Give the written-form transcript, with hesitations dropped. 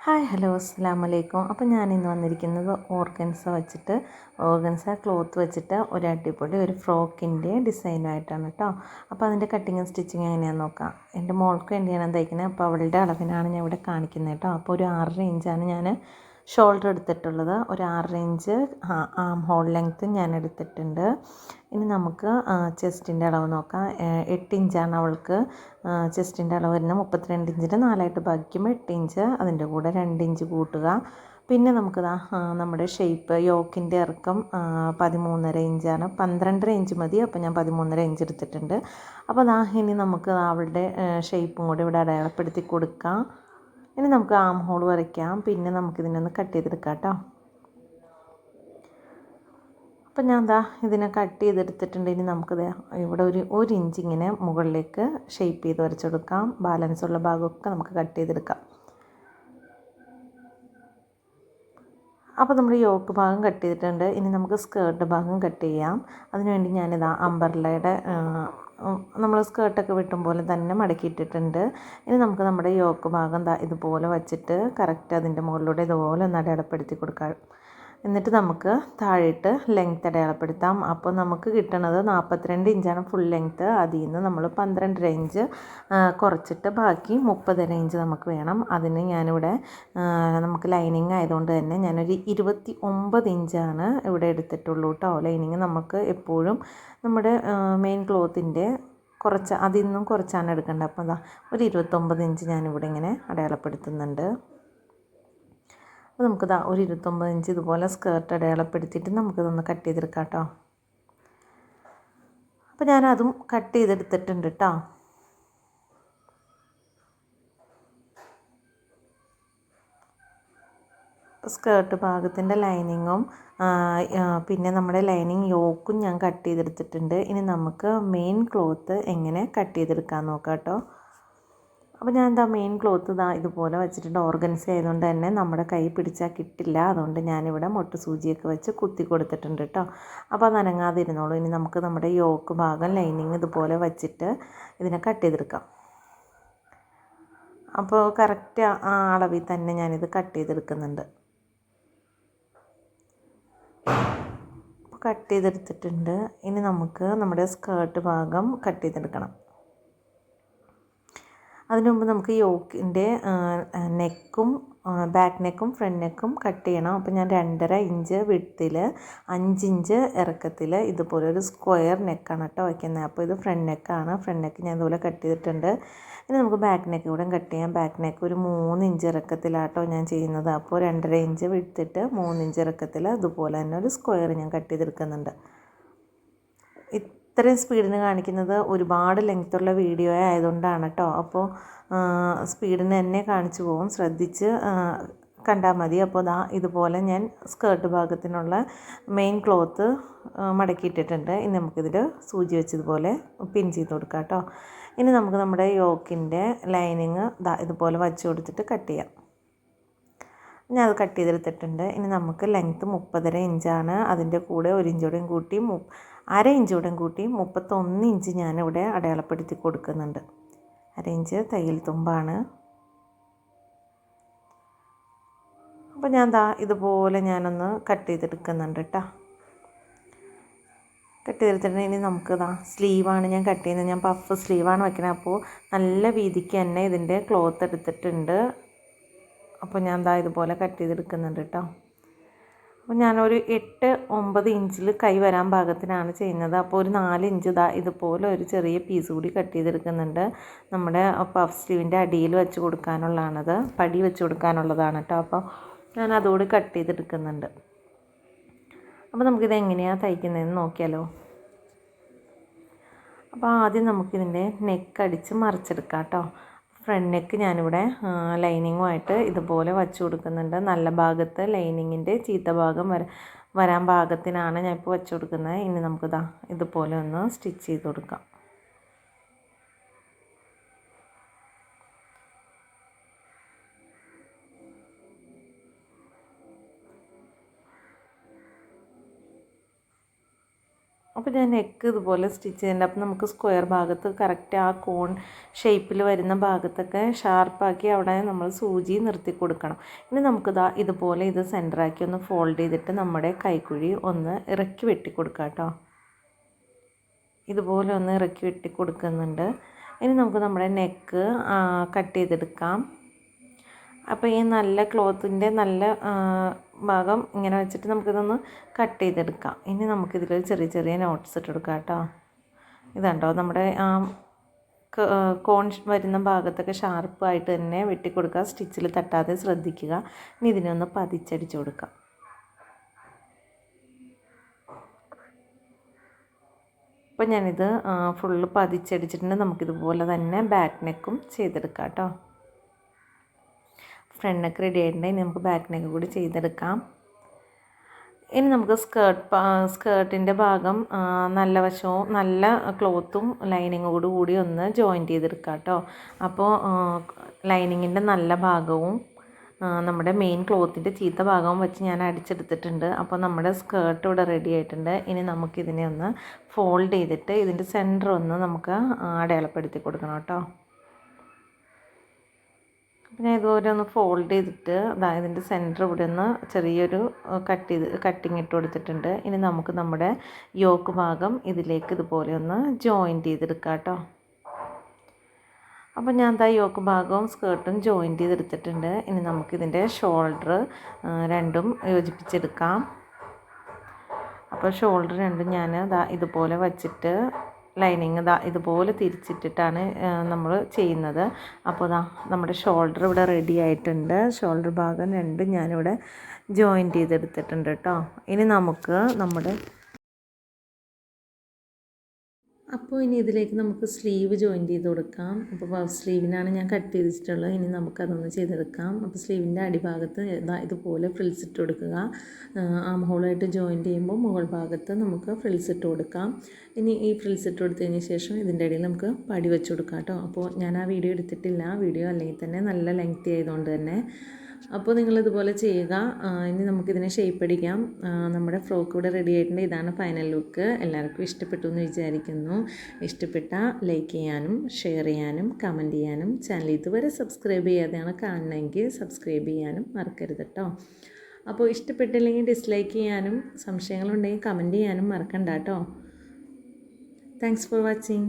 Hi hello അസ്സലാമു അലൈക്കും. അപ്പോൾ ഞാനിന്ന് വന്നിരിക്കുന്നത് ഓർഗൻസ ക്ലോത്ത് വെച്ചിട്ട് ഒരു അടിപൊളി ഒരു ഫ്രോക്കിൻ്റെ ഡിസൈനായിട്ടാണ് കേട്ടോ. അപ്പോൾ അതിൻ്റെ കട്ടിങ്ങും സ്റ്റിച്ചിങ് എങ്ങനെയാണെന്ന് നോക്കാം. എൻ്റെ മോൾക്ക് വേണ്ടിയാണ് തയ്ക്കുന്നത്. അപ്പോൾ അവളുടെ അളവിനാണ് ഞാൻ ഇവിടെ കാണിക്കുന്നത് കേട്ടോ. അപ്പോൾ ഒരു 6 ഇഞ്ചാണ് ഞാൻ ഷോൾഡർ എടുത്തിട്ടുള്ളത്. ഒരു 6 ഇഞ്ച് ആം ഹോൾ ലെങ്ത്ത് ഞാൻ എടുത്തിട്ടുണ്ട്. ഇനി നമുക്ക് ചെസ്റ്റിൻ്റെ അളവ് നോക്കാം. 8 ഇഞ്ചാണ് അവൾക്ക് ചെസ്റ്റിൻ്റെ അളവ് വരുന്നത്. 32 ഇഞ്ചിൻ്റെ 4ആയിട്ട് ഭാഗിക്കുമ്പോൾ 8 ഇഞ്ച്, അതിൻ്റെ കൂടെ 2 ഇഞ്ച് കൂട്ടുക. പിന്നെ നമുക്ക് നമ്മുടെ ഷേപ്പ് യോക്കിൻ്റെ ഇറക്കം 13.5 ഇഞ്ചാണ്. 12.5 ഇഞ്ച് മതി. അപ്പോൾ ഞാൻ 13.5 ഇഞ്ച് എടുത്തിട്ടുണ്ട്. അപ്പോൾ ഇനി നമുക്ക് അവളുടെ ഷേപ്പും കൂടി ഇവിടെ അടയാളപ്പെടുത്തി കൊടുക്കാം. ഇനി നമുക്ക് ആം ഹോൾ വരയ്ക്കാം. പിന്നെ നമുക്കിതിനൊന്ന് കട്ട് ചെയ്തെടുക്കാം കേട്ടോ. അപ്പം ഞാൻ ഇതിനെ കട്ട് ചെയ്തെടുത്തിട്ടുണ്ട്. ഇനി നമുക്കിത് ഇവിടെ ഒരു ഇഞ്ച് ഇങ്ങനെ മുകളിലേക്ക് ഷേപ്പ് ചെയ്ത് വരച്ചെടുക്കാം. ബാലൻസ് ഉള്ള ഭാഗമൊക്കെ നമുക്ക് കട്ട് ചെയ്തെടുക്കാം. അപ്പോൾ നമ്മൾ യോക്ക് ഭാഗം കട്ട് ചെയ്തിട്ടുണ്ട്. ഇനി നമുക്ക് സ്കേർട്ട് ഭാഗം കട്ട് ചെയ്യാം. അതിനുവേണ്ടി ഞാനിതാ അംബർലയുടെ നമ്മൾ സ്കേർട്ടൊക്കെ വെട്ടും പോലെ തന്നെ മടക്കിയിട്ടിട്ടുണ്ട്. ഇനി നമുക്ക് നമ്മുടെ യോക്ക് ഭാഗം ഇതുപോലെ വച്ചിട്ട് കറക്റ്റ് അതിൻ്റെ മുകളിലൂടെ ഇതുപോലെ ഒന്ന് അടയാളപ്പെടുത്തി കൊടുക്കാം. എന്നിട്ട് നമുക്ക് താഴേട്ട് ലെങ്ത്ത് അടയാളപ്പെടുത്താം. അപ്പോൾ നമുക്ക് കിട്ടണത് 42 ഇഞ്ചാണ് ഫുൾ ലെങ്ത്ത്. അതിൽ നിന്ന് നമ്മൾ 12.5 ഇഞ്ച് കുറച്ചിട്ട് ബാക്കി 30.5 ഇഞ്ച് നമുക്ക് വേണം. അതിന് ഞാനിവിടെ നമുക്ക് ലൈനിങ് ആയതുകൊണ്ട് തന്നെ ഞാനൊരു 29 ഇഞ്ചാണ് ഇവിടെ എടുത്തിട്ടുള്ളൂ കേട്ടോ. ലൈനിങ് നമുക്ക് എപ്പോഴും നമ്മുടെ മെയിൻ ക്ലോത്തിൻ്റെ അതിൽ നിന്നും കുറച്ചാണ് എടുക്കേണ്ടത്. അപ്പോൾ ഒരു 29 ഇഞ്ച് ഞാനിവിടെ ഇങ്ങനെ അടയാളപ്പെടുത്തുന്നുണ്ട്. അപ്പോൾ നമുക്കിതാ ഒരു 29 ഇഞ്ച് ഇതുപോലെ സ്കേർട്ട് അടയാളപ്പെടുത്തിയിട്ട് നമുക്കിതൊന്ന് കട്ട് ചെയ്തെടുക്കാം കേട്ടോ. അപ്പോൾ ഞാനതും കട്ട് ചെയ്തെടുത്തിട്ടുണ്ട് കേട്ടോ. സ്കേർട്ട് ഭാഗത്തിൻ്റെ ലൈനിങ്ങും പിന്നെ നമ്മുടെ ലൈനിങ് യോക്കും ഞാൻ കട്ട് ചെയ്തെടുത്തിട്ടുണ്ട്. ഇനി നമുക്ക് മെയിൻ ക്ലോത്ത് എങ്ങനെ കട്ട് ചെയ്തെടുക്കാൻ നോക്കാം കേട്ടോ. അപ്പോൾ ഞാൻ മെയിൻ ക്ലോത്ത് ഇതുപോലെ വെച്ചിട്ടുണ്ട്. ഓർഗൻസ ആയതുകൊണ്ട് തന്നെ നമ്മുടെ കൈ പിടിച്ചാൽ കിട്ടില്ല. അതുകൊണ്ട് ഞാനിവിടെ മൊട്ട് സൂചിയൊക്കെ വെച്ച് കുത്തി കൊടുത്തിട്ടുണ്ട് കേട്ടോ. അപ്പോൾ അത് അനങ്ങാതിരുന്നോളൂ. ഇനി നമുക്ക് നമ്മുടെ യോക്ക് ഭാഗം ലൈനിങ് ഇതുപോലെ വെച്ചിട്ട് ഇതിനെ കട്ട് ചെയ്തെടുക്കാം. അപ്പോൾ കറക്റ്റ് ആ അളവിൽ തന്നെ ഞാനിത് കട്ട് ചെയ്തെടുക്കുന്നുണ്ട്. കട്ട് ചെയ്തെടുത്തിട്ടുണ്ട്. ഇനി നമുക്ക് നമ്മുടെ സ്കേർട്ട് ഭാഗം കട്ട് ചെയ്തെടുക്കണം. അതിനു മുമ്പ് നമുക്ക് യോക്കിൻ്റെ നെക്കും ബാക്ക് നെക്കും ഫ്രണ്ട് നെക്കും കട്ട് ചെയ്യണം. അപ്പോൾ ഞാൻ 2.5 ഇഞ്ച് വിഡ്ത്തിൽ 5 ഇഞ്ച് ഇറക്കത്തിൽ ഇതുപോലെ ഒരു സ്ക്വയർ നെക്കാണ് കേട്ടോ വയ്ക്കുന്നത്. അപ്പോൾ ഇത് ഫ്രണ്ട് നെക്കാണ്. ഫ്രണ്ട് നെക്ക് ഞാൻ ഇതുപോലെ കട്ട് ചെയ്തിട്ടുണ്ട്. ഇനി നമുക്ക് ബാക്ക് നെക്ക് കൂടെ കട്ട് ചെയ്യാം. ബാക്ക് നെക്ക് ഒരു 3 ഇഞ്ച് ഇറക്കത്തിലാട്ടോ ഞാൻ ചെയ്യുന്നത്. അപ്പോൾ 2.5 ഇഞ്ച് വിട്ടിട്ട് 3 ഇഞ്ച് ഇറക്കത്തിൽ അതുപോലെ തന്നെ ഒരു സ്ക്വയർ ഞാൻ കട്ട് ചെയ്തെടുക്കുന്നുണ്ട്. ഇത്രയും സ്പീഡിന് കാണിക്കുന്നത് ഒരുപാട് ലെങ്ത്തുള്ള വീഡിയോ ആയതുകൊണ്ടാണ് കേട്ടോ. അപ്പോൾ സ്പീഡിന് തന്നെ കാണിച്ചു പോകും, ശ്രദ്ധിച്ച് കണ്ടാൽ മതി. അപ്പോൾ ഇതുപോലെ ഞാൻ സ്കേർട്ട് ഭാഗത്തിനുള്ള മെയിൻ ക്ലോത്ത് മടക്കിയിട്ടിട്ടുണ്ട്. ഇനി നമുക്കിതിൽ സൂചി വെച്ച് ഇതുപോലെ പിൻ ചെയ്ത് കൊടുക്കാം കേട്ടോ. ഇനി നമുക്ക് നമ്മുടെ യോക്കിൻ്റെ ലൈനിങ് ഇതുപോലെ വച്ച് കൊടുത്തിട്ട് കട്ട് ചെയ്യാം. ഞാൻ അത് കട്ട് ചെയ്തെടുത്തിട്ടുണ്ട്. ഇനി നമുക്ക് ലെങ്ത്ത് 30.5 ഇഞ്ചാണ്. അതിൻ്റെ കൂടെ 1 ഇഞ്ചോടെയും കൂട്ടി 1/2 ഇഞ്ചോടെയും കൂട്ടി 31 ഇഞ്ച് ഞാനിവിടെ അടയാളപ്പെടുത്തി കൊടുക്കുന്നുണ്ട്. 1/2 ഇഞ്ച് തയ്യൽ തുമ്പാണ്. അപ്പോൾ ഞാൻ ഇതുപോലെ ഞാനൊന്ന് കട്ട് ചെയ്തെടുക്കുന്നുണ്ട് കേട്ടോ. കട്ട് ചെയ്തെടുത്തിട്ട് ഇനി നമുക്ക് സ്ലീവാണ് ഞാൻ കട്ട് ചെയ്യുന്നത്. ഞാൻ പഫ് സ്ലീവാണ് വയ്ക്കുന്നത്. അപ്പോൾ നല്ല വീതിക്ക് തന്നെ ഇതിൻ്റെ ക്ലോത്ത് എടുത്തിട്ടുണ്ട്. അപ്പോൾ ഞാൻ ഇതുപോലെ കട്ട് ചെയ്തെടുക്കുന്നുണ്ട് കേട്ടോ. അപ്പോൾ ഞാനൊരു 8-9 ഇഞ്ചിൽ കൈ വരാൻ പാകത്തിനാണ് ചെയ്യുന്നത്. അപ്പോൾ ഒരു 4 ഇഞ്ച് ഇതുപോലെ ഒരു ചെറിയ പീസ് കൂടി കട്ട് ചെയ്തെടുക്കുന്നുണ്ട്. നമ്മുടെ പഫ് സ്ലീവിൻ്റെ അടിയിൽ വെച്ച് കൊടുക്കാനുള്ളതാണത്, പടി വെച്ച് കൊടുക്കാനുള്ളതാണ് കേട്ടോ. അപ്പോൾ ഞാൻ അതോട് കട്ട് ചെയ്തെടുക്കുന്നുണ്ട്. അപ്പോൾ നമുക്കിത് എങ്ങനെയാണ് തയ്ക്കുന്നതെന്ന് നോക്കിയാലോ. അപ്പോൾ ആദ്യം നമുക്കിതിൻ്റെ നെക്ക് അടിച്ച് മറിച്ചെടുക്കാം കേട്ടോ. ഫ്രണ്ട് നെക്ക് ഞാനിവിടെ ലൈനിങ്ങുമായിട്ട് ഇതുപോലെ വച്ച് കൊടുക്കുന്നുണ്ട്. നല്ല ഭാഗത്ത് ലൈനിങ്ങിൻ്റെ ചീത്ത ഭാഗം വരാൻ പാകത്തിനാണ് ഞാൻ ഇപ്പോൾ വച്ച് കൊടുക്കുന്നത്. ഇനി നമുക്ക് ഇതുപോലെ ഒന്ന് സ്റ്റിച്ച് ചെയ്ത് കൊടുക്കാം. അപ്പോൾ ഞാൻ നെക്ക് ഇതുപോലെ സ്റ്റിച്ച് ചെയ്യുന്നുണ്ട്. അപ്പോൾ നമുക്ക് സ്ക്വയർ ഭാഗത്ത് കറക്റ്റ് ആ കോൺ ഷേപ്പിൽ വരുന്ന ഭാഗത്തൊക്കെ ഷാർപ്പാക്കി അവിടെ നമ്മൾ സൂചി നിർത്തി കൊടുക്കണം. ഇനി നമുക്കിതാ ഇതുപോലെ ഇത് സെൻറ്ററാക്കി ഒന്ന് ഫോൾഡ് ചെയ്തിട്ട് നമ്മുടെ കൈക്കുഴി ഒന്ന് ഇറക്കി വെട്ടി കൊടുക്കാം കേട്ടോ. ഇതുപോലെ ഒന്ന് ഇറക്കി വെട്ടി കൊടുക്കുന്നുണ്ട്. ഇനി നമുക്ക് നമ്മുടെ നെക്ക് കട്ട് ചെയ്തെടുക്കാം. അപ്പോൾ ഈ നല്ല ക്ലോത്തിൻ്റെ നല്ല ഭാഗം ഇങ്ങനെ വെച്ചിട്ട് നമുക്കിതൊന്ന് കട്ട് ചെയ്തെടുക്കാം. ഇനി നമുക്കിതിൽ ചെറിയ ചെറിയ നോട്ട്സ് ഇട്ടെടുക്കാം കേട്ടോ. ഇതുണ്ടോ നമ്മുടെ കോൺ വരുന്ന ഭാഗത്തൊക്കെ ഷാർപ്പായിട്ട് തന്നെ വെട്ടിക്കൊടുക്കുക. സ്റ്റിച്ചിൽ തട്ടാതെ ശ്രദ്ധിക്കുക. ഇനി ഇതിനെ ഒന്ന് പതിച്ചടിച്ച് കൊടുക്കാം. അപ്പോൾ ഞാനിത് ഫുള്ള് പതിച്ചടിച്ചിട്ടുണ്ട്. നമുക്കിതുപോലെ തന്നെ ബാക്ക് നെക്കും ചെയ്തെടുക്കാം കേട്ടോ. ഫ്രണ്ട് നെക്ക് റെഡി ആയിട്ടുണ്ട്. ഇനി നമുക്ക് ബാക്ക് നെക്ക് കൂടി ചെയ്തെടുക്കാം. ഇനി നമുക്ക് സ്കേർട്ടിൻ്റെ ഭാഗം നല്ല വശവും നല്ല ക്ലോത്തും ലൈനിങ്ങോട് കൂടി ഒന്ന് ജോയിൻറ്റ് ചെയ്തെടുക്കാം കേട്ടോ. അപ്പോൾ ലൈനിങ്ങിൻ്റെ നല്ല ഭാഗവും നമ്മുടെ മെയിൻ ക്ലോത്തിൻ്റെ ചീത്ത ഭാഗവും വെച്ച് ഞാൻ അടിച്ചെടുത്തിട്ടുണ്ട്. അപ്പോൾ നമ്മുടെ സ്കേർട്ട് ഇവിടെ റെഡി ആയിട്ടുണ്ട്. ഇനി നമുക്കിതിനെ ഒന്ന് ഫോൾഡ് ചെയ്തിട്ട് ഇതിൻ്റെ സെൻറ്റർ ഒന്ന് നമുക്ക് അടയാളപ്പെടുത്തി കൊടുക്കണം കേട്ടോ. പിന്നെ ഇതുപോലെ ഒന്ന് ഫോൾഡ് ചെയ്തിട്ട് ഇതിൻ്റെ സെൻറ്റർ ഇവിടെ ഒന്ന് ചെറിയൊരു കട്ടിങ് ഇട്ട് കൊടുത്തിട്ടുണ്ട്. ഇനി നമുക്ക് നമ്മുടെ യോക്ക് ഭാഗം ഇതിലേക്ക് ഇതുപോലെ ഒന്ന് ജോയിൻറ്റ് ചെയ്തെടുക്കാം കേട്ടോ. അപ്പോൾ ഞാൻ യോക്ക് ഭാഗവും സ്കേർട്ടും ജോയിൻറ്റ് ചെയ്തെടുത്തിട്ടുണ്ട്. ഇനി നമുക്കിതിൻ്റെ ഷോൾഡർ രണ്ടും യോജിപ്പിച്ചെടുക്കാം. അപ്പോൾ ഷോൾഡർ രണ്ടും ഞാൻ ഇതുപോലെ വച്ചിട്ട് ലൈനിങ് ഇതുപോലെ തിരിച്ചിട്ടിട്ടാണ് നമ്മൾ ചെയ്യുന്നത്. അപ്പോൾ നമ്മുടെ ഷോൾഡർ ഇവിടെ റെഡി ആയിട്ടുണ്ട്. ഷോൾഡർ ഭാഗം രണ്ടും ഞാനിവിടെ ജോയിൻറ്റ് ചെയ്തെടുത്തിട്ടുണ്ട് കേട്ടോ. ഇനി നമുക്ക് അപ്പോൾ ഇനി ഇതിലേക്ക് നമുക്ക് സ്ലീവ് ജോയിൻറ്റ് ചെയ്ത് കൊടുക്കാം. അപ്പോൾ പഫ് സ്ലീവിനാണ് ഞാൻ കട്ട് ചെയ്തിട്ടുള്ളത്. ഇനി നമുക്കതൊന്ന് ചെയ്തെടുക്കാം. അപ്പോൾ സ്ലീവിൻ്റെ അടിഭാഗത്ത് ഇതുപോലെ ഫ്രിൽസ് ഇട്ട് കൊടുക്കുക. ആം ഹോളായിട്ട് ജോയിൻറ്റ് ചെയ്യുമ്പോൾ മുകൾ ഭാഗത്ത് നമുക്ക് ഫ്രിൽസ് ഇട്ട് കൊടുക്കാം. ഇനി ഈ ഫ്രിൽസ് ഇട്ട് കൊടുത്തതിന് ശേഷം ഇതിൻ്റെ ഇടയിൽ നമുക്ക് പടി വെച്ച് കൊടുക്കാം കേട്ടോ. അപ്പോൾ ഞാൻ ആ വീഡിയോ എടുത്തിട്ടില്ല. വീഡിയോ അല്ലെങ്കിൽ തന്നെ നല്ല ലെങ്തി ആയതുകൊണ്ട് തന്നെ. അപ്പോൾ നിങ്ങളിതുപോലെ ചെയ്യുക. ഇനി നമുക്കിതിനെ ഷേപ്പ് അടിക്കാം. നമ്മുടെ ഫ്രോക്ക് ഇവിടെ റെഡി ആയിട്ടുണ്ട്. ഇതാണ് ഫൈനൽ ലുക്ക്. എല്ലാവർക്കും ഇഷ്ടപ്പെട്ടു എന്ന് വിചാരിക്കുന്നു. ഇഷ്ടപ്പെട്ടാൽ ലൈക്ക് ചെയ്യാനും ഷെയർ ചെയ്യാനും കമൻറ്റ് ചെയ്യാനും ചാനൽ ഇതുവരെ സബ്സ്ക്രൈബ് ചെയ്യാതെയാണ് കാണണമെങ്കിൽ സബ്സ്ക്രൈബ് ചെയ്യാനും മറക്കരുത് കേട്ടോ. അപ്പോൾ ഇഷ്ടപ്പെട്ടില്ലെങ്കിൽ ഡിസ്ലൈക്ക് ചെയ്യാനും സംശയങ്ങളുണ്ടെങ്കിൽ കമൻറ്റ് ചെയ്യാനും മറക്കണ്ട കേട്ടോ. Thanks for watching.